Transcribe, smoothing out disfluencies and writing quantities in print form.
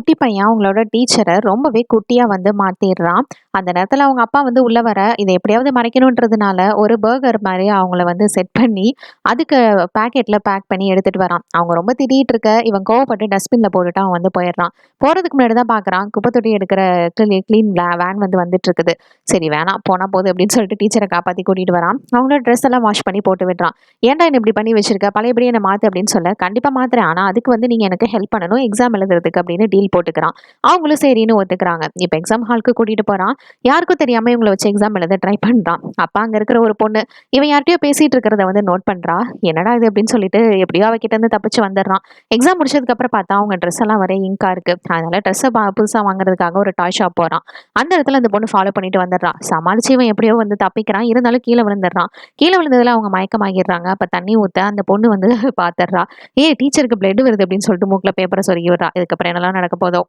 குட்டி பையன் அவங்களோட டீச்சரை ரொம்பவே குட்டியா வந்து மாத்திடுறான். அந்த நேரத்துல அவங்க அப்பா வந்து உள்ள வர இதை எப்படியாவது மறைக்கணுன்றதுனால ஒரு பர்கர் மாதிரி அவங்கள வந்து செட் பண்ணி அதுக்கு பேக்கெட்ல பேக் பண்ணி எடுத்துட்டு வரான். அவங்க ரொம்ப திட்டிட்டு இருக்க இவன் கோவப்பட்டு டஸ்ட்பின்ல போட்டுட்டு அவன் வந்து போயிடுறான். போறதுக்கு முன்னாடி தான் பாக்குறான் குப்பை தொட்டி எடுக்கிற கிளீன் வேன் வந்து வந்துட்டு இருக்குது. சரி வேணாம் போனா போகுது அப்படின்னு சொல்லிட்டு டீச்சரை காப்பாத்தி கூட்டிட்டு வரான். அவங்களோட ட்ரெஸ் எல்லாம் வாஷ் பண்ணி போட்டு விடுறான். ஏன்டா என்ன இப்படி பண்ணி வச்சிருக்க, பழையபடி என்ன மாத்து அப்படின்னு சொல்ல, கண்டிப்பா மாத்துறேன், ஆனா அதுக்கு வந்து நீங்க எனக்கு ஹெல்ப் பண்ணணும் எக்ஸாம் எழுதுறதுக்கு அப்படின்னு டீல் போட்டுக்கிறான். அவங்களும் சரின்னு ஒத்துக்கிறாங்க. இப்ப எக்ஸாம் ஹாலுக்கு கூட்டிட்டு போறான். யாருக்கும் தெரியாம இவங்கள வச்சு எக்ஸாம் எழுத ட்ரை பண்றான். அப்ப அங்க இருக்கிற ஒரு பொண்ணு இவன் யார்கிட்டயோ பேசிட்டு இருக்கிறத வந்து நோட் பண்றா. என்னடா இது அப்படின்னு சொல்லிட்டு எப்படியோ அவகிட்ட இருந்து தப்பிச்சு வந்துடுறான். எக்ஸாம் முடிச்சதுக்கு அப்புறம் பார்த்தா அவங்க ட்ரெஸ் எல்லாம் வர இங்கா இருக்கு. அதனால ட்ரெஸ்ஸை புதுசா வாங்குறதுக்காக ஒரு டாய் ஷாப் போறான். அந்த இடத்துல அந்த பொண்ணு ஃபாலோ பண்ணிட்டு வந்துடுறான். சமாளிச்சு இவன் எப்படியோ வந்து தப்பிக்கிறான். இருந்தாலும் கீழே விழுந்துடுறான். கீழே விழுந்ததுல அவங்க மயக்கமாகிடுறாங்க. அப்ப தண்ணி ஊத்த அந்த பொண்ணு வந்து பாத்துடுறா. டீச்சருக்கு பிளட் வருது அப்படின்னு சொல்லிட்டு மூக்குல பேப்பரை சொருகி விடுறா. இதுக்கப்புறம் என்னெல்லாம் நடக்க போதோ.